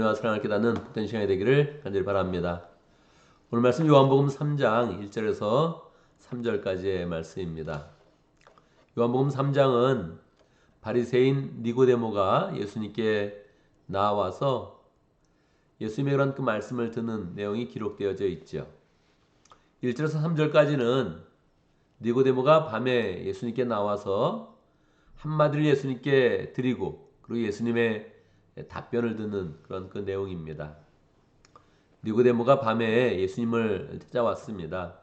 은혜와 사랑을 깨닫는 복된 시간이 되기를 간절히 바랍니다. 오늘 말씀 요한복음 3장 1절에서 3절까지의 말씀입니다. 요한복음 3장은 바리새인 니고데모가 예수님께 나와서 예수님의 그런 그 말씀을 듣는 내용이 기록되어져 있죠. 1절에서 3절까지는 니고데모가 밤에 예수님께 나와서 한마디를 예수님께 드리고 그리고 예수님의 답변을 듣는 그런 그 내용입니다. 니고데모가 밤에 예수님을 찾아왔습니다.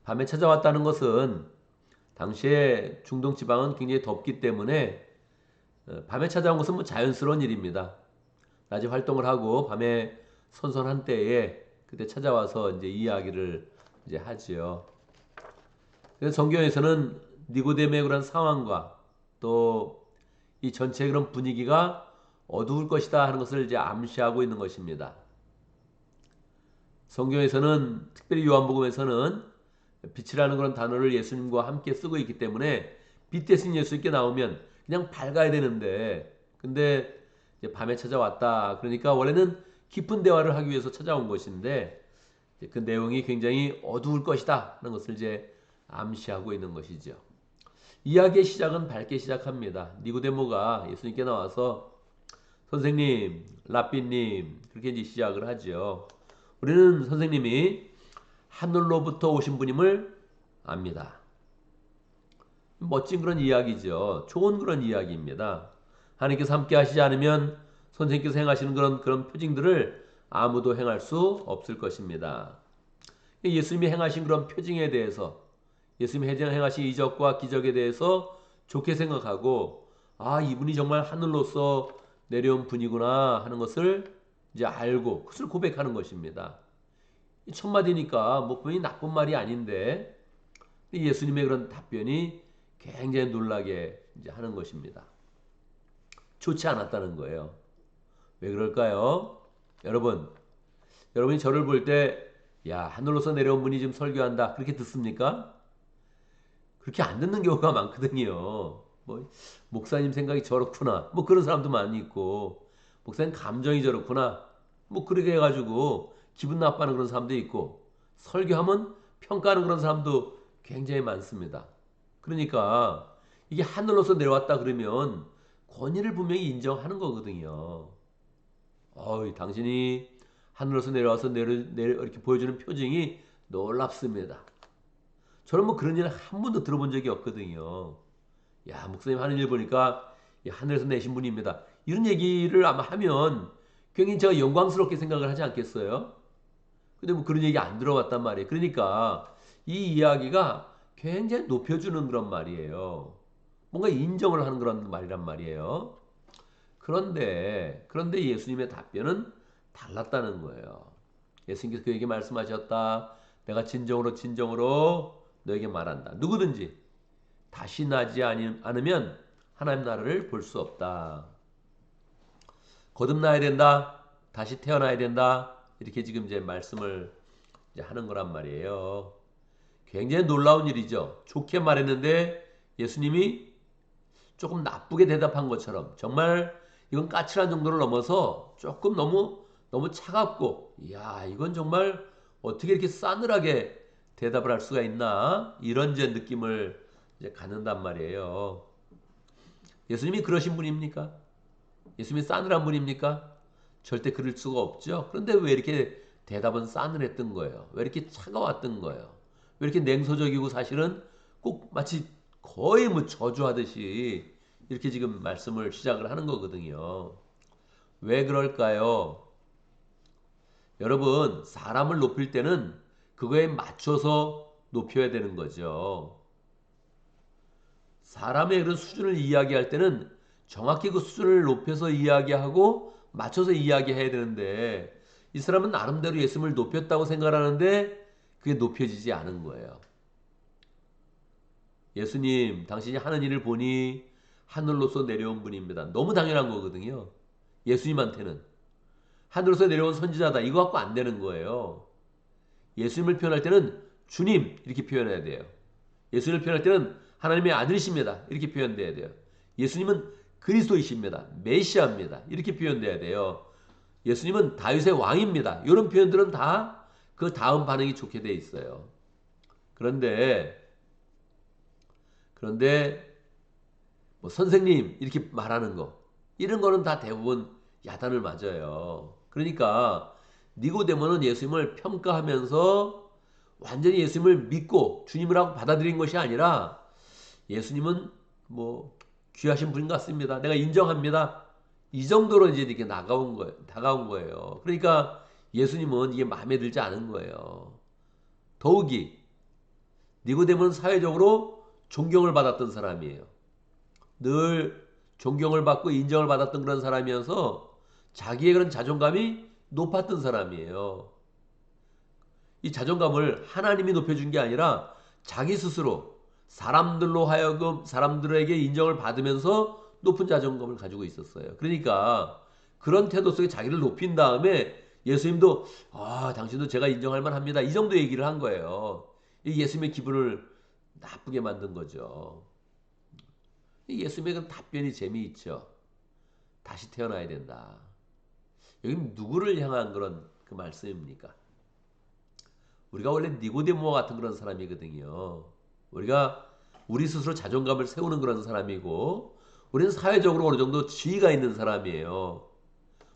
밤에 찾아왔다는 것은 당시에 중동 지방은 굉장히 덥기 때문에 밤에 찾아온 것은 뭐 자연스러운 일입니다. 낮에 활동을 하고 밤에 선선한 때에 그때 찾아와서 이제 이야기를 이제 하지요. 그래서 성경에서는 니고데모의 그런 상황과 또 이 전체의 그런 분위기가 어두울 것이다 하는 것을 이제 암시하고 있는 것입니다. 성경에서는 특별히 요한복음에서는 빛이라는 그런 단어를 예수님과 함께 쓰고 있기 때문에 빛 대신 예수님께 나오면 그냥 밝아야 되는데 근데 이제 밤에 찾아왔다. 그러니까 원래는 깊은 대화를 하기 위해서 찾아온 것인데 그 내용이 굉장히 어두울 것이다 하는 것을 이제 암시하고 있는 것이죠. 이야기의 시작은 밝게 시작합니다. 니고데모가 예수님께 나와서 선생님, 랍비님 그렇게 이제 시작을 하죠. 우리는 선생님이 하늘로부터 오신 분임을 압니다. 멋진 그런 이야기죠. 좋은 그런 이야기입니다. 하나님께서 함께 하시지 않으면 선생님께서 행하시는 그런 표징들을 아무도 행할 수 없을 것입니다. 예수님이 행하신 그런 표징에 대해서 예수님이 행하신 이적과 기적에 대해서 좋게 생각하고 이분이 정말 하늘로서 내려온 분이구나 하는 것을 이제 알고 그것을 고백하는 것입니다. 첫 마디니까 뭐 분명히 나쁜 말이 아닌데 예수님의 그런 답변이 굉장히 놀라게 이제 하는 것입니다. 좋지 않았다는 거예요. 왜 그럴까요? 여러분이 저를 볼 때 야, 하늘로서 내려온 분이 지금 설교한다 그렇게 듣습니까? 그렇게 안 듣는 경우가 많거든요. 뭐 목사님 생각이 저렇구나. 뭐 그런 사람도 많이 있고 목사님 감정이 저렇구나. 뭐 그렇게 해가지고 기분 나빠하는 그런 사람도 있고 설교하면 평가하는 그런 사람도 굉장히 많습니다. 그러니까 이게 하늘로서 내려왔다 그러면 권위를 분명히 인정하는 거거든요. 당신이 하늘로서 내려와서 이렇게 보여주는 표징이 놀랍습니다. 저는 뭐 그런 일을 한 번도 들어본 적이 없거든요. 야, 목사님 하는 일 보니까 하늘에서 내신 분입니다. 이런 얘기를 아마 하면 굉장히 제가 영광스럽게 생각을 하지 않겠어요? 근데 뭐 그런 얘기 안 들어봤단 말이에요. 그러니까 이 이야기가 굉장히 높여주는 그런 말이에요. 뭔가 인정을 하는 그런 말이란 말이에요. 그런데 예수님의 답변은 달랐다는 거예요. 예수님께서 그에게 말씀하셨다. 내가 진정으로 너에게 말한다. 누구든지 다시 나지 않으면 하나님 나라를 볼 수 없다. 거듭나야 된다. 다시 태어나야 된다. 이렇게 지금 이제 말씀을 이제 하는 거란 말이에요. 굉장히 놀라운 일이죠. 좋게 말했는데 예수님이 조금 나쁘게 대답한 것처럼 정말 이건 까칠한 정도를 넘어서 조금 너무 차갑고 이건 정말 어떻게 이렇게 싸늘하게 대답을 할 수가 있나 이런 이제 느낌을 이제 갖는단 말이에요. 예수님이 그러신 분입니까? 예수님이 싸늘한 분입니까? 절대 그럴 수가 없죠. 그런데 왜 이렇게 대답은 싸늘했던 거예요? 왜 이렇게 차가웠던 거예요? 왜 이렇게 냉소적이고 사실은 꼭 마치 거의 뭐 저주하듯이 이렇게 지금 말씀을 시작을 하는 거거든요. 왜 그럴까요? 여러분, 사람을 높일 때는 그거에 맞춰서 높여야 되는 거죠. 사람의 그런 수준을 이야기할 때는 정확히 그 수준을 높여서 이야기하고 맞춰서 이야기해야 되는데 이 사람은 나름대로 예수님을 높였다고 생각하는데 그게 높여지지 않은 거예요. 예수님, 당신이 하는 일을 보니 하늘로서 내려온 분입니다. 너무 당연한 거거든요. 예수님한테는. 하늘로서 내려온 선지자다. 이거 갖고 안 되는 거예요. 예수님을 표현할 때는 주님 이렇게 표현해야 돼요. 예수님을 표현할 때는 하나님의 아들이십니다. 이렇게 표현돼야 돼요. 예수님은 그리스도이십니다. 메시아입니다. 이렇게 표현돼야 돼요. 예수님은 다윗의 왕입니다. 이런 표현들은 다 그 다음 반응이 좋게 돼 있어요. 그런데 뭐 선생님 이렇게 말하는 거 이런 거는 다 대부분 야단을 맞아요. 그러니까 니고데모는 예수님을 평가하면서 완전히 예수님을 믿고 주님을 하고 받아들인 것이 아니라 예수님은 뭐 귀하신 분인 것 같습니다. 내가 인정합니다. 이 정도로 이제 이렇게 다가온 거예요. 그러니까 예수님은 이게 마음에 들지 않은 거예요. 더욱이 니고데모는 사회적으로 존경을 받았던 사람이에요. 늘 존경을 받고 인정을 받았던 그런 사람이어서 자기의 그런 자존감이 높았던 사람이에요. 이 자존감을 하나님이 높여준 게 아니라 자기 스스로 사람들로 하여금 사람들에게 인정을 받으면서 높은 자존감을 가지고 있었어요. 그러니까 그런 태도 속에 자기를 높인 다음에 예수님도 당신도 제가 인정할 만합니다. 이 정도 얘기를 한 거예요. 이 예수님의 기분을 나쁘게 만든 거죠. 이 예수님의 그 답변이 재미있죠. 다시 태어나야 된다. 여기는 누구를 향한 그런 그 말씀입니까? 우리가 원래 니고데모와 같은 그런 사람이거든요. 우리가 우리 스스로 자존감을 세우는 그런 사람이고 우리는 사회적으로 어느 정도 지위가 있는 사람이에요.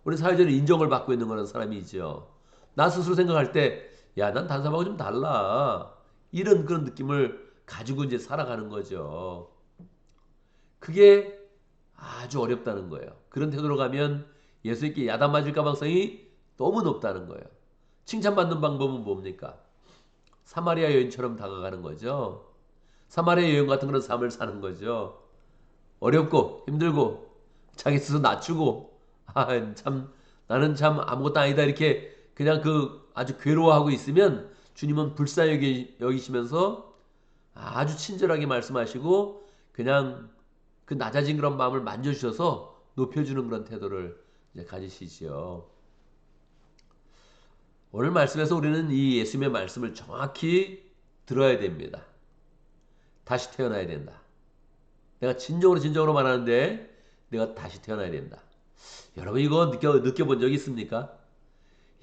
우리 사회적으로 인정을 받고 있는 그런 사람이죠. 나 스스로 생각할 때 야, 난 다른 사람하고 좀 달라. 이런 그런 느낌을 가지고 이제 살아가는 거죠. 그게 아주 어렵다는 거예요. 그런 태도로 가면 예수님께 야단 맞을 가능성이 너무 높다는 거예요. 칭찬받는 방법은 뭡니까? 사마리아 여인처럼 다가가는 거죠. 사마리아 여인 같은 그런 삶을 사는 거죠. 어렵고 힘들고 자기 스스로 낮추고 참 나는 참 아무것도 아니다 이렇게 그냥 그 아주 괴로워하고 있으면 주님은 불쌍히 여기시면서 아주 친절하게 말씀하시고 그냥 그 낮아진 그런 마음을 만져주셔서 높여주는 그런 태도를 이제 가지시지요. 오늘 말씀에서 우리는 이 예수님의 말씀을 정확히 들어야 됩니다. 다시 태어나야 된다. 내가 진정으로 말하는데 내가 다시 태어나야 된다. 여러분 이거 느껴본 적 있습니까?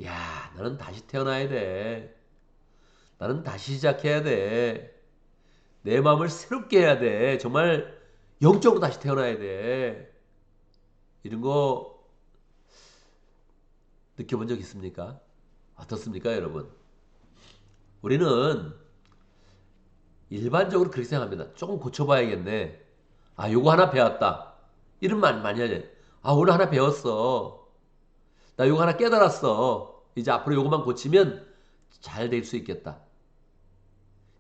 야, 나는 다시 태어나야 돼. 나는 다시 시작해야 돼. 내 마음을 새롭게 해야 돼. 정말 영적으로 다시 태어나야 돼. 이런 거 느껴본 적 있습니까? 어떻습니까, 여러분? 우리는 일반적으로 그렇게 생각합니다. 조금 고쳐봐야겠네. 요거 하나 배웠다. 이런 말 많이 하잖아요. 오늘 하나 배웠어. 나 요거 하나 깨달았어. 이제 앞으로 요거만 고치면 잘 될 수 있겠다.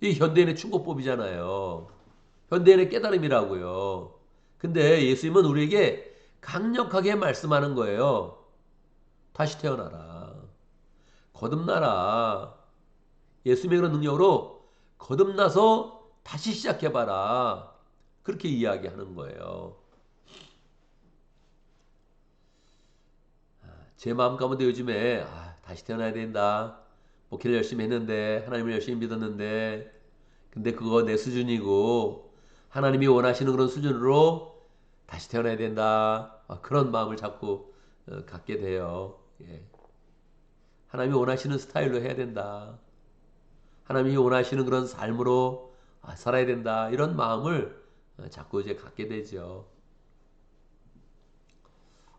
이 현대인의 충고법이잖아요. 현대인의 깨달음이라고요. 근데 예수님은 우리에게 강력하게 말씀하는 거예요. 다시 태어나라. 거듭나라. 예수님의 그런 능력으로 거듭나서 다시 시작해봐라. 그렇게 이야기하는 거예요. 제 마음 가운데 요즘에 다시 태어나야 된다. 목회를 열심히 했는데 하나님을 열심히 믿었는데 근데 그거 내 수준이고 하나님이 원하시는 그런 수준으로 다시 태어나야 된다. 그런 마음을 자꾸 갖게 돼요. 예. 하나님이 원하시는 스타일로 해야 된다. 하나님이 원하시는 그런 삶으로 살아야 된다. 이런 마음을 자꾸 이제 갖게 되죠.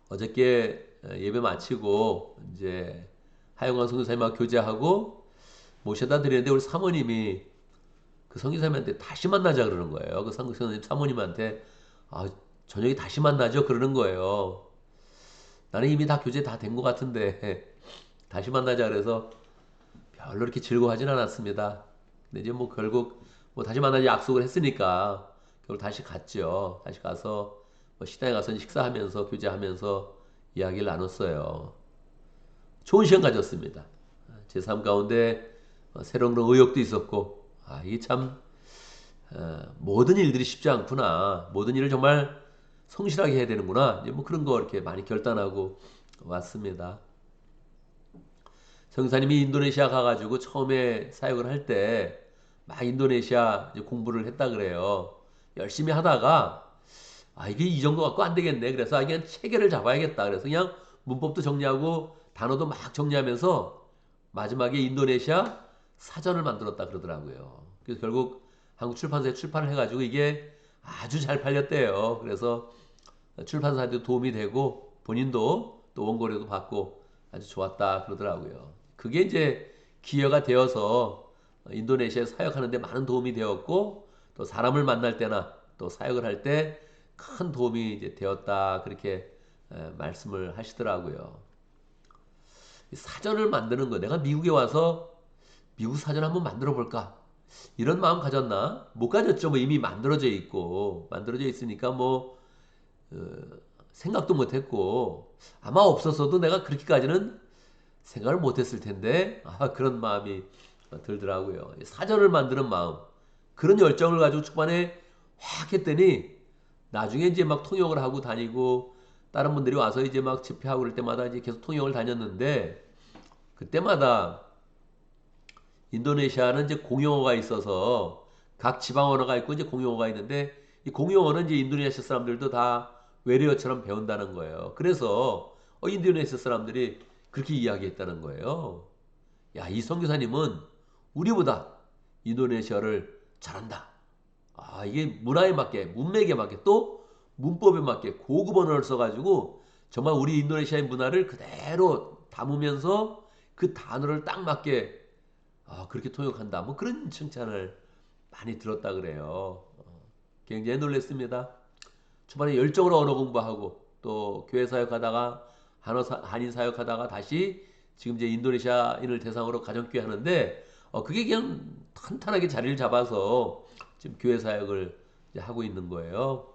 어저께 예배 마치고 이제 하영광 선교사님하고 교제하고 모셔다 드리는데 우리 사모님이 그 선교사님한테 다시 만나자 그러는 거예요. 그 선교사님 사모님한테 저녁에 다시 만나죠 그러는 거예요. 나는 이미 다 교제 다 된 것 같은데 다시 만나자 그래서 별로 이렇게 즐거워하진 않았습니다. 근데 이제 뭐 결국 뭐 다시 만나자 약속을 했으니까 결국 다시 갔죠. 다시 가서 뭐 식당에 가서 식사하면서 교제하면서 이야기를 나눴어요. 좋은 시간 가졌습니다. 제 삶 가운데 새로운 그런 의욕도 있었고 이게 참 모든 일들이 쉽지 않구나. 모든 일을 정말 성실하게 해야 되는구나. 이제 뭐 그런 거 이렇게 많이 결단하고 왔습니다. 성사님이 인도네시아 가가지고 처음에 사역을 할 때 막 인도네시아 이제 공부를 했다 그래요. 열심히 하다가 이게 이 정도 갖고 안 되겠네. 그래서 그냥 체계를 잡아야겠다. 그래서 그냥 문법도 정리하고 단어도 막 정리하면서 마지막에 인도네시아 사전을 만들었다 그러더라고요. 그래서 결국 한국 출판사에 출판을 해가지고 이게 아주 잘 팔렸대요. 그래서 출판사한테도 도움이 되고 본인도 또 원고료도 받고 아주 좋았다 그러더라고요. 그게 이제 기여가 되어서 인도네시아에 사역하는 데 많은 도움이 되었고 또 사람을 만날 때나 또 사역을 할 때 큰 도움이 이제 되었다 그렇게 말씀을 하시더라고요. 사전을 만드는 거 내가 미국에 와서 미국 사전 한번 만들어 볼까 이런 마음 가졌나? 못 가졌죠. 뭐 이미 만들어져 있고 만들어져 있으니까 뭐 어, 생각도 못 했고 아마 없었어도 내가 그렇게까지는 생각을 못 했을 텐데 그런 마음이 들더라고요. 사전을 만드는 마음 그런 열정을 가지고 초반에 확 했더니 나중에 이제 막 통역을 하고 다니고 다른 분들이 와서 이제 막 집회하고 그럴 때마다 이제 계속 통역을 다녔는데 그때마다 인도네시아는 이제 공용어가 있어서 각 지방 언어가 있고 이제 공용어가 있는데 이 공용어는 이제 인도네시아 사람들도 다 외래어처럼 배운다는 거예요. 그래서 인도네시아 사람들이 그렇게 이야기했다는 거예요. 야, 이 선교사님은 우리보다 인도네시아를 잘한다. 이게 문화에 맞게, 문맥에 맞게, 또 문법에 맞게 고급 언어를 써가지고 정말 우리 인도네시아의 문화를 그대로 담으면서 그 단어를 딱 맞게 그렇게 통역한다. 뭐 그런 칭찬을 많이 들었다 그래요. 굉장히 놀랐습니다. 초반에 열정으로 언어 공부하고 또 교회 사역하다가 한인 사역하다가 다시 지금 이제 인도네시아인을 대상으로 가정교회 하는데 그게 그냥 탄탄하게 자리를 잡아서 지금 교회 사역을 이제 하고 있는 거예요.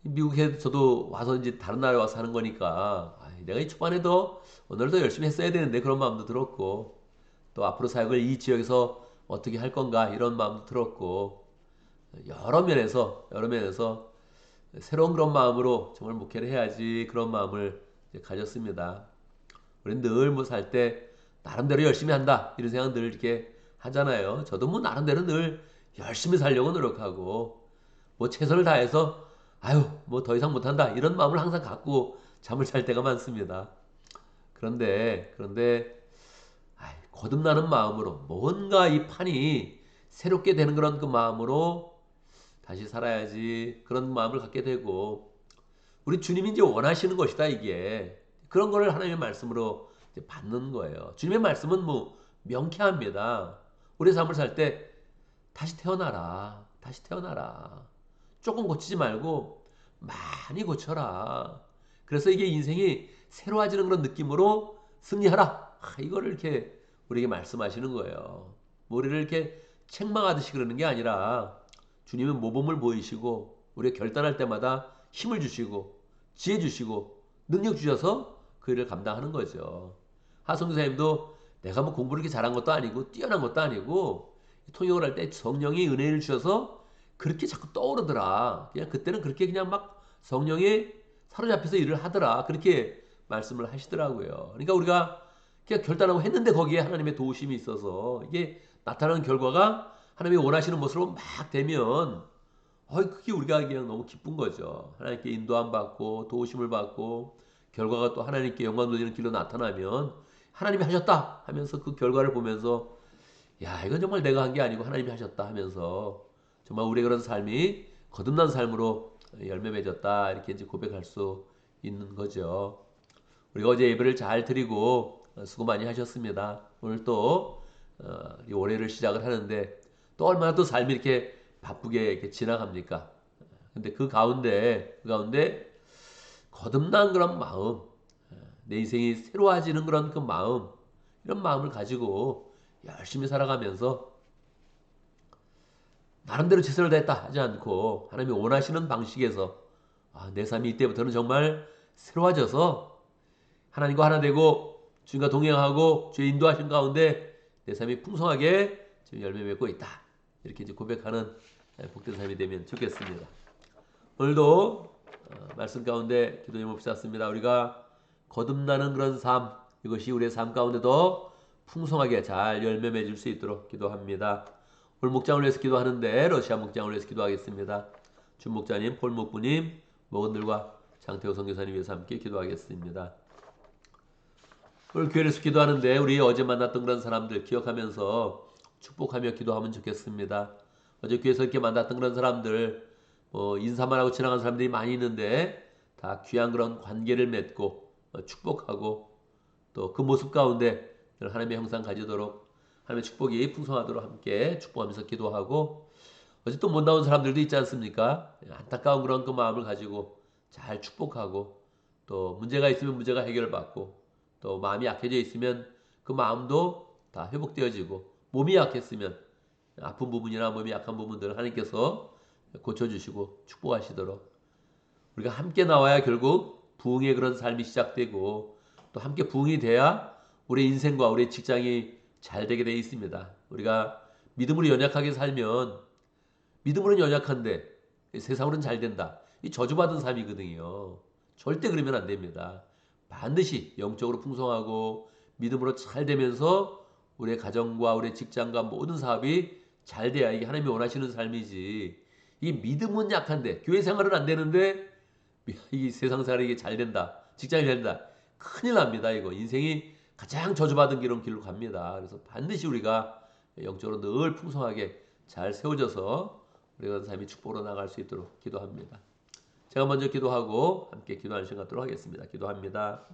미국에 저도 와서 이제 다른 나라에 와서 하는 거니까 내가 이 초반에도 오늘도 열심히 했어야 되는데 그런 마음도 들었고 또 앞으로 사역을 이 지역에서 어떻게 할 건가 이런 마음도 들었고 여러 면에서 새로운 그런 마음으로 정말 목회를 해야지 그런 마음을 가졌습니다. 우리는 늘 뭐 살 때 나름대로 열심히 한다 이런 생각 늘 이렇게 하잖아요. 저도 뭐 나름대로 늘 열심히 살려고 노력하고 뭐 최선을 다해서 뭐 더 이상 못한다 이런 마음을 항상 갖고 잠을 잘 때가 많습니다. 그런데 거듭나는 마음으로 뭔가 이 판이 새롭게 되는 그런 그 마음으로 다시 살아야지 그런 마음을 갖게 되고 우리 주님이 이제 원하시는 것이다 이게 그런 거를 하나님의 말씀으로 이제 받는 거예요. 주님의 말씀은 뭐 명쾌합니다. 우리 삶을 살 때 다시 태어나라. 다시 태어나라. 조금 고치지 말고 많이 고쳐라. 그래서 이게 인생이 새로워지는 그런 느낌으로 승리하라. 이거를 이렇게 우리에게 말씀하시는 거예요. 우리를 이렇게 책망하듯이 그러는 게 아니라 주님은 모범을 보이시고 우리가 결단할 때마다 힘을 주시고 지혜 주시고 능력 주셔서 그 일을 감당하는 거죠. 하성교사님도 내가 뭐 공부를 이렇게 잘한 것도 아니고 뛰어난 것도 아니고 통역을 할 때 성령이 은혜를 주셔서 그렇게 자꾸 떠오르더라. 그냥 그때는 그렇게 그냥 막 성령에 사로잡혀서 일을 하더라. 그렇게 말씀을 하시더라고요. 그러니까 우리가 그냥 결단하고 했는데 거기에 하나님의 도우심이 있어서 이게 나타나는 결과가 하나님이 원하시는 모습으로 막 되면 그게 우리가 그냥 너무 기쁜 거죠. 하나님께 인도함 받고 도우심을 받고 결과가 또 하나님께 영광 돌리는 길로 나타나면 하나님이 하셨다 하면서 그 결과를 보면서 야 이건 정말 내가 한 게 아니고 하나님이 하셨다 하면서 정말 우리의 그런 삶이 거듭난 삶으로 열매 맺었다 이렇게 이제 고백할 수 있는 거죠. 우리가 어제 예배를 잘 드리고 수고 많이 하셨습니다. 오늘 또 이 올해를 시작을 하는데 또 얼마나 또 삶이 이렇게 바쁘게 이렇게 지나갑니까? 근데 그 가운데 거듭난 그런 마음, 내 인생이 새로워지는 그런 그 마음, 이런 마음을 가지고 열심히 살아가면서 나름대로 최선을 다했다 하지 않고 하나님이 원하시는 방식에서 내 삶이 이때부터는 정말 새로워져서 하나님과 하나 되고 주님과 동행하고 주의 인도하신 가운데 내 삶이 풍성하게 지금 열매 맺고 있다. 이렇게 이제 고백하는 복된 삶이 되면 좋겠습니다. 오늘도 말씀 가운데 기도 제목 붙였습니다. 우리가 거듭나는 그런 삶 이것이 우리의 삶 가운데도 풍성하게 잘 열매 맺을 수 있도록 기도합니다. 오늘 목장을 위해서 기도하는데 러시아 목장을 위해서 기도하겠습니다. 준 목자님, 폴 목부님, 목원들과 장태호 선교사님 위해서 함께 기도하겠습니다. 오늘 교회에서 기도하는데 우리 어제 만났던 그런 사람들 기억하면서 축복하며 기도하면 좋겠습니다. 어제 교회에서 이렇게 만났던 그런 사람들 인사만 하고 지나간 사람들이 많이 있는데 다 귀한 그런 관계를 맺고 축복하고 또 그 모습 가운데 하나님의 형상 가지도록 하나님의 축복이 풍성하도록 함께 축복하면서 기도하고 어제 또 못 나온 사람들도 있지 않습니까? 안타까운 그런 그 마음을 가지고 잘 축복하고 또 문제가 있으면 문제가 해결받고 또 마음이 약해져 있으면 그 마음도 다 회복되어지고 몸이 약했으면 아픈 부분이나 몸이 약한 부분들을 하나님께서 고쳐주시고 축복하시도록 우리가 함께 나와야 결국 부흥의 그런 삶이 시작되고 또 함께 부흥이 돼야 우리 인생과 우리 직장이 잘 되게 되어 있습니다. 우리가 믿음으로 연약하게 살면 믿음으로는 연약한데 세상으로는 잘 된다. 이 저주받은 삶이거든요. 절대 그러면 안 됩니다. 반드시 영적으로 풍성하고 믿음으로 잘 되면서 우리의 가정과 우리의 직장과 모든 사업이 잘 돼야 이게 하나님이 원하시는 삶이지. 이 믿음은 약한데 교회 생활은 안 되는데 이 세상 생활이 이게 잘 된다. 직장이 잘 된다. 큰일 납니다. 이거 인생이 가장 저주받은 길로 갑니다. 그래서 반드시 우리가 영적으로 늘 풍성하게 잘 세워져서 우리가 삶이 축복으로 나갈 수 있도록 기도합니다. 제가 먼저 기도하고 함께 기도하는 시간 갖도록 하겠습니다. 기도합니다.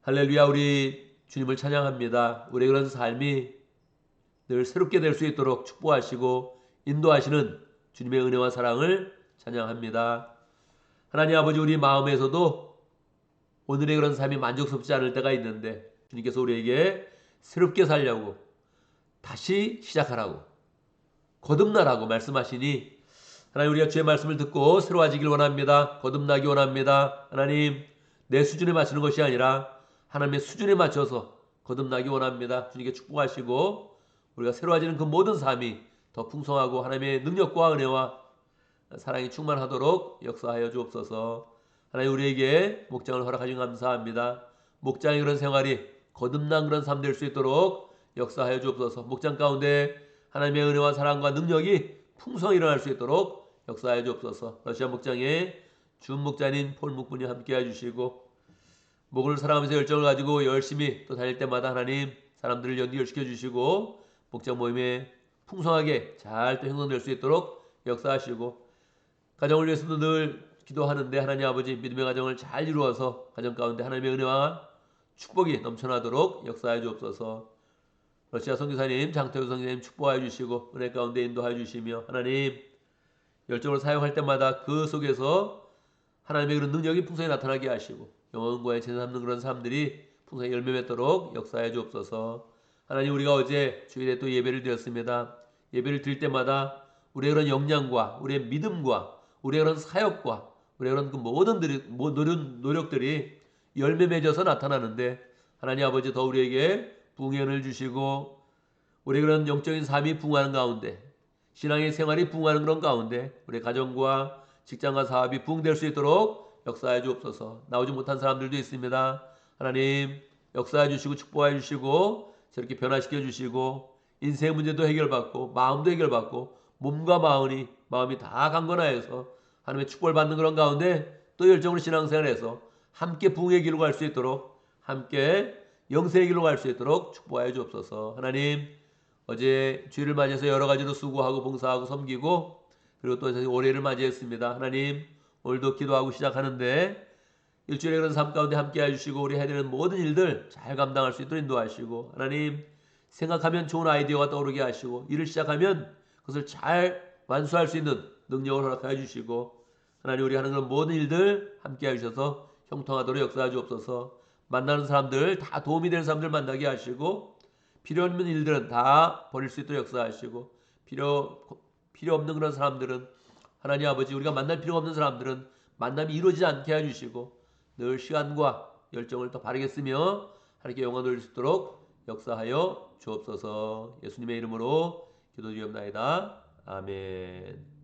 할렐루야. 우리 주님을 찬양합니다. 우리의 그런 삶이 늘 새롭게 될 수 있도록 축복하시고 인도하시는 주님의 은혜와 사랑을 찬양합니다. 하나님 아버지, 우리 마음에서도 오늘의 그런 삶이 만족스럽지 않을 때가 있는데 주님께서 우리에게 새롭게 살려고 다시 시작하라고 거듭나라고 말씀하시니 하나님, 우리가 주의 말씀을 듣고 새로워지길 원합니다. 거듭나기 원합니다. 하나님, 내 수준에 맞추는 것이 아니라 하나님의 수준에 맞춰서 거듭나기 원합니다. 주님께 축복하시고 우리가 새로워지는 그 모든 삶이 더 풍성하고 하나님의 능력과 은혜와 사랑이 충만하도록 역사하여 주옵소서. 하나님, 우리에게 목장을 허락하신 감사합니다. 목장의 그런 생활이 거듭난 그런 삶 될 수 있도록 역사하여 주옵소서. 목장 가운데 하나님의 은혜와 사랑과 능력이 풍성히 일어날 수 있도록 역사하여 주옵소서. 러시아 목장의 준 목자님 폴 목분이 함께 해주시고 목을 사랑하면서 열정을 가지고 열심히 또 다닐 때마다 하나님 사람들을 연결시켜 주시고 목장 모임에 풍성하게 잘 또 형성될 수 있도록 역사하시고 가정을 위해서도 늘 기도하는데 하나님 아버지 믿음의 가정을 잘 이루어서 가정 가운데 하나님의 은혜와 축복이 넘쳐나도록 역사해 주옵소서. 러시아 선교사님 장태우 선교사님 축복하여 주시고 은혜 가운데 인도하여 주시며 하나님 열정을 사용할 때마다 그 속에서 하나님의 그런 능력이 풍성히 나타나게 하시고 영혼과의 제사 삼는 그런 사람들이 풍성히 열매 맺도록 역사해 주옵소서. 하나님, 우리가 어제 주일에 또 예배를 드렸습니다. 예배를 드릴 때마다 우리의 그런 역량과 우리의 믿음과 우리의 그런 사역과 우리의 그런 그 모든 노력들이 열매 맺어서 나타나는데 하나님 아버지 더 우리에게 부흥의 은혜를 주시고 우리의 그런 영적인 삶이 부흥하는 가운데 신앙의 생활이 부흥하는 그런 가운데 우리 가정과 직장과 사업이 부흥될 수 있도록 역사해 주옵소서. 나오지 못한 사람들도 있습니다. 하나님 역사해 주시고 축복해 주시고 저렇게 변화시켜 주시고 인생의 문제도 해결받고 마음도 해결받고 몸과 마음이 다 강건하여서 하나님의 축복을 받는 그런 가운데 또 열정으로 신앙생활해서 함께 부흥의 길로 갈 수 있도록 함께 영생의 길로 갈 수 있도록 축복하여 주옵소서. 하나님 어제 주일을 맞이해서 여러 가지로 수고하고 봉사하고 섬기고 그리고 또 올해를 맞이했습니다. 하나님 오늘도 기도하고 시작하는데 일주일의 그런 삶 가운데 함께 해주시고 우리 해야 되는 모든 일들 잘 감당할 수 있도록 인도하시고 하나님 생각하면 좋은 아이디어가 떠오르게 하시고 일을 시작하면 그것을 잘 완수할 수 있는 능력을 허락하여 주시고 하나님 우리 하는 그런 모든 일들 함께 해주셔서 형통하도록 역사해 주옵소서. 만나는 사람들 다 도움이 되는 사람들 만나게 하시고 필요 없는 일들은 다 버릴 수 있도록 역사하시고 필요 없는 그런 사람들은 하나님 아버지 우리가 만날 필요가 없는 사람들은 만남이 이루어지지 않게 해주시고 늘 시간과 열정을 더 바르게 쓰며 하나님께 영광 돌릴 수 있도록 역사하여 주옵소서. 예수님의 이름으로 기도드리옵나이다. 아멘.